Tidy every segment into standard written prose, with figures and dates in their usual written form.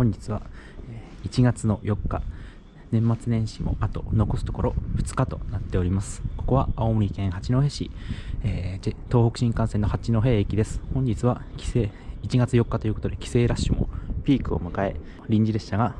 本日は1月の4日、年末年始もあと残すところ2日となっております。ここは青森県八戸市、東北新幹線の八戸駅です。本日は1月4日ということで帰省ラッシュもピークを迎え、臨時列車が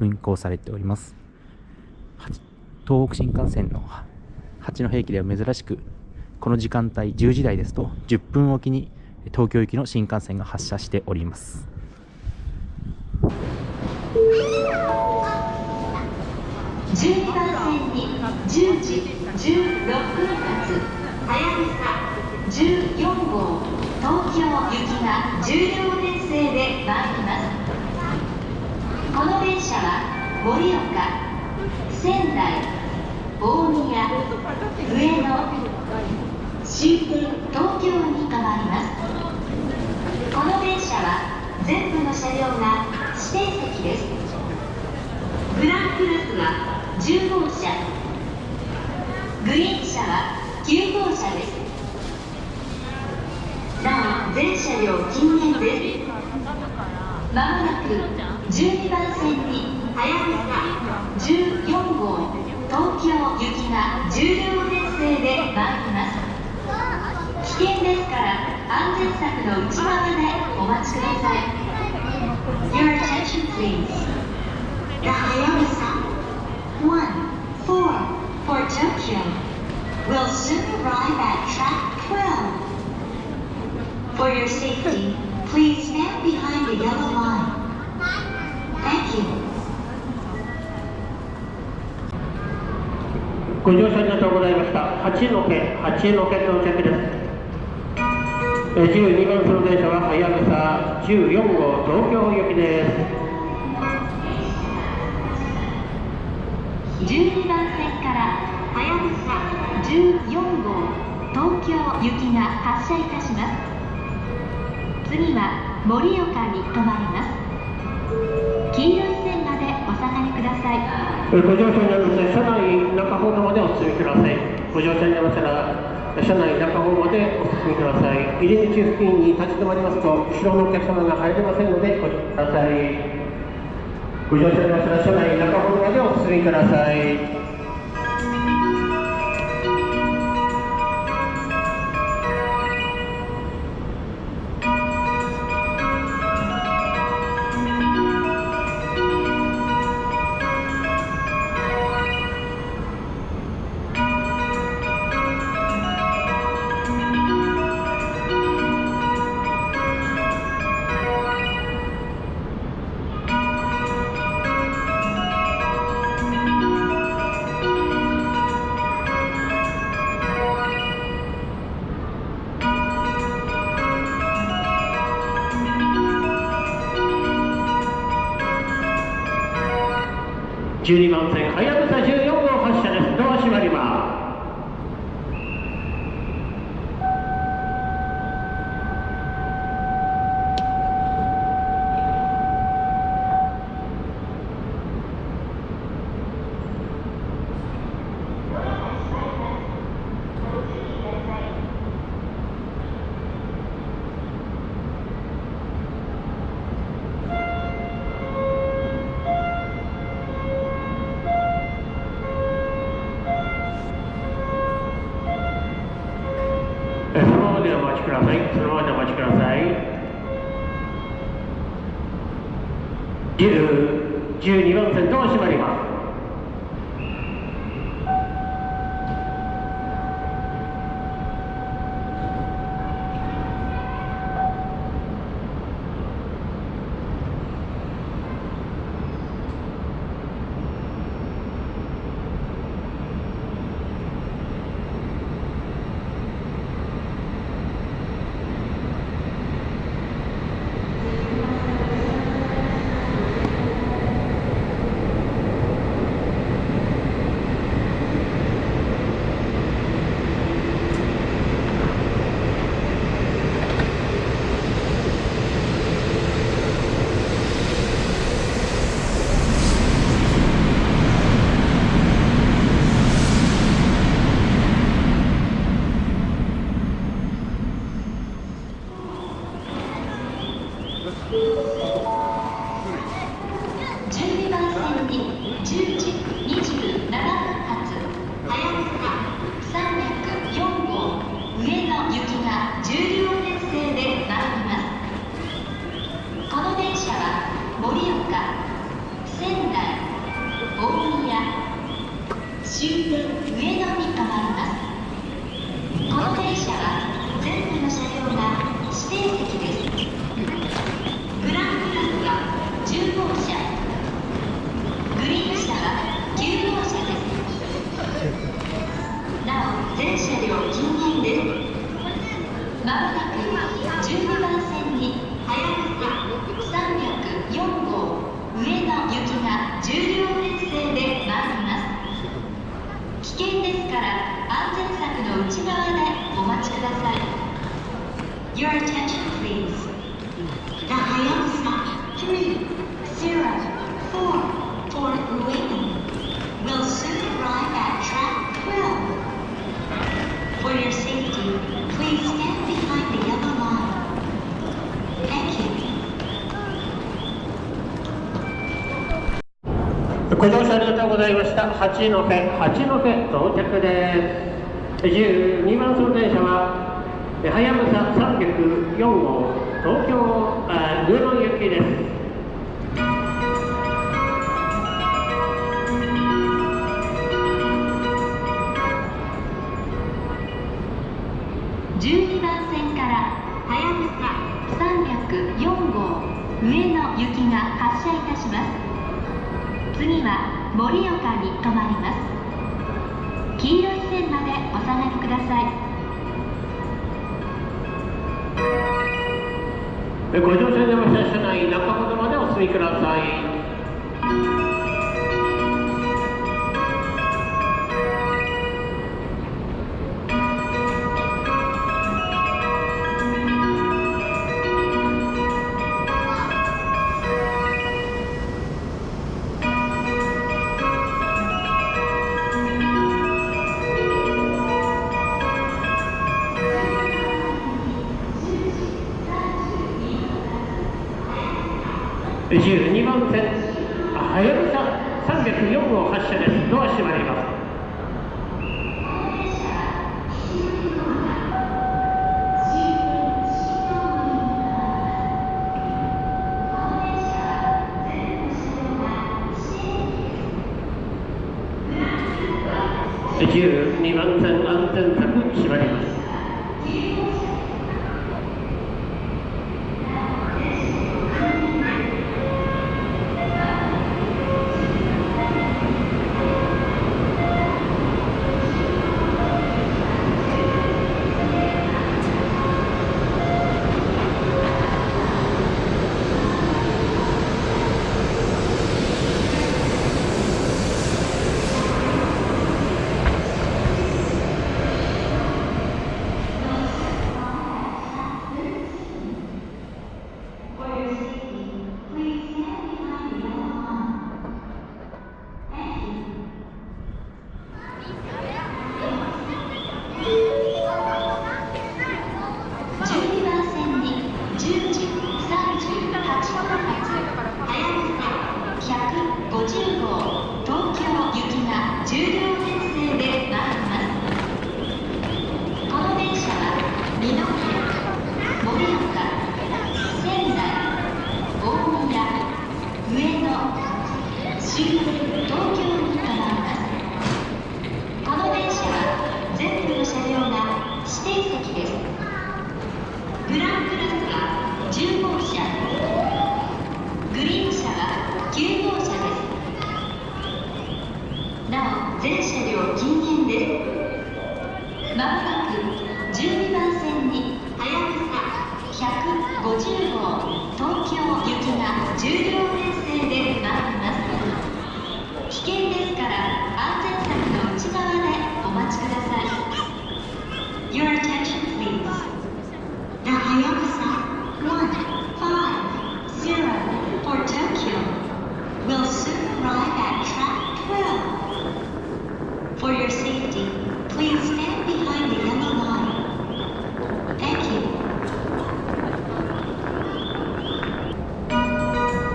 運行されております。東北新幹線の八戸駅では珍しくこの時間帯10時台ですと10分おきに東京行きの新幹線が発車しております。12番線に10時16分発はやぶさ14号東京行きが10両編成で参ります。この電車は盛岡、仙台、大宮、上野、終点東京に停まります。この電車は全部の車両が指定席です。グランクラスは10号車、グリーン車は9号車です。なお全車両禁煙です。まもなく12番線にはやぶさ14号東京行きが10両編成で参ります。危険ですから安全柵の内側でお待ちください。 Your attention please. The Hayabusa 14 for Tokyo will soon arrive at track 12. For your safety, please stand behind the yellow line. Thank you. ご乗車ありがとうございました。八戸到着です。12番線の電車ははやぶさ14号東京行きです。12番線からはやぶさ14号東京行きが発車いたします。次は盛岡に停まります。黄色い線までお下がりください。ご乗車になりまして車内中方までお進みください。ご乗車になりましたら車内中方までお進みください。入り口付近に立ち止まりますと後ろのお客様が入れませんのでご注意ください。ご乗車になりましたら車内中方までお進みください。12番線はやぶさ14号発車です。ドア閉まります。そのままでお待ちください。そのままでお待ちください。12番線ドア閉まります。盛岡、仙台、大宮、終点上野に停まります。この電車は全部の車両が指定席です。グランクラスは10号車、グリーン車は9号車です。なお全車両禁煙です。まもなく12番線にはやぶさ304号上野行きが10両編成で参ります。危険ですから安全柵の内側でお待ちください。 Your attention please. The Hayabusa 304 for Ueno will soon arrive at track 12. For your safety, please stand behind the yellow line. Thank you. ご乗車ありがとうございました。八戸到着です。12番線電車ははやぶさ304号東京上野行きです。12番線からはやぶさ304号上野行きが発車いたします。次は盛岡に停まります。黄色い線までお下がりください。ご乗車になりました車内中ほどまでお進みください。12番線はやぶさ304号発車です。ドア閉まります。12番線安全柵閉まります。全車両禁煙です。まもなく12番線にはやぶさ150号東京行きが10両編成で参ります。危険ですから安全柵の内側でお待ちください。 Your attention please. The Hayabusa 150 for Tokyo will soon arrive at track 12. For your safety, please stand behind the yellow line. Thank you.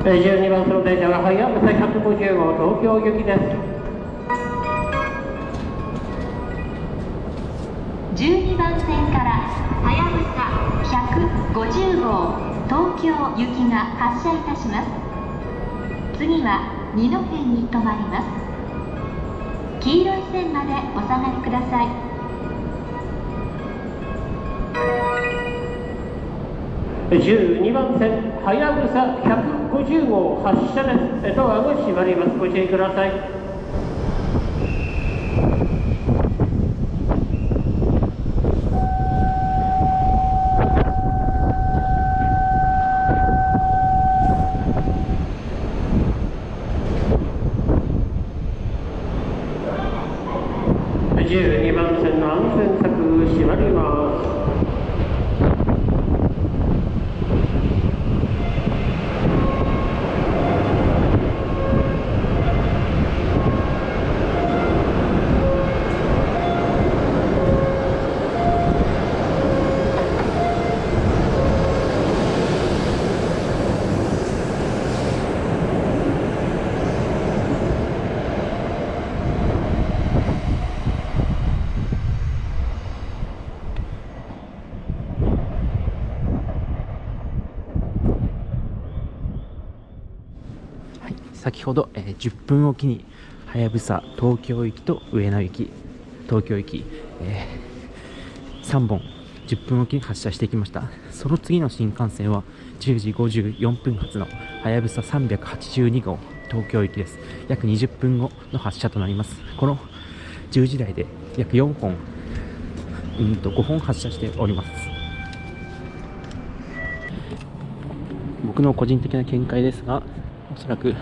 12番線の電車ははやぶさ150号東京行きです。12番線からはやぶさ150号東京行きが発車いたします。次は二戸に停まります。黄色い線までお下がりください。12番線はやぶさ150号発車です。ドアが閉まります。ご注意ください。12番線の安全柵閉まります。先ほど、10分おきにはやぶさ東京行きと上野行き、東京行き、3本10分おきに発車してきました。その次の新幹線は10時54分発のはやぶさ382号東京行きです。約20分後の発車となります。この10時台で約4本5本発車しております。僕の個人的な見解ですが、おそらく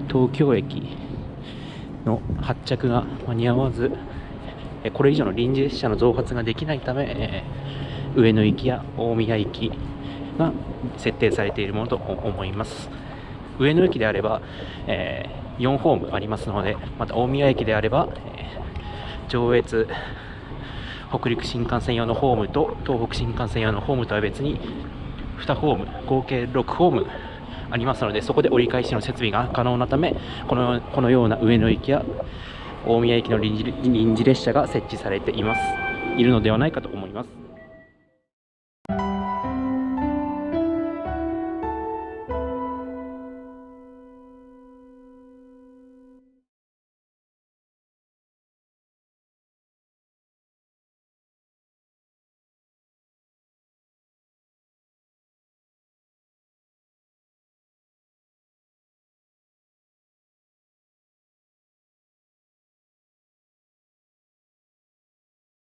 東京駅の発着が間に合わず、これ以上の臨時列車の増発ができないため、上野行きや大宮行きが設定されているものと思います。上野駅であれば、4ホームありますので、また大宮駅であれば、上越北陸新幹線用のホームと東北新幹線用のホームとは別に2ホーム合計6ホームありますので、そこで折り返しの設備が可能なため、このような上野駅や大宮駅の臨時列車が設置されているのではないかと思います。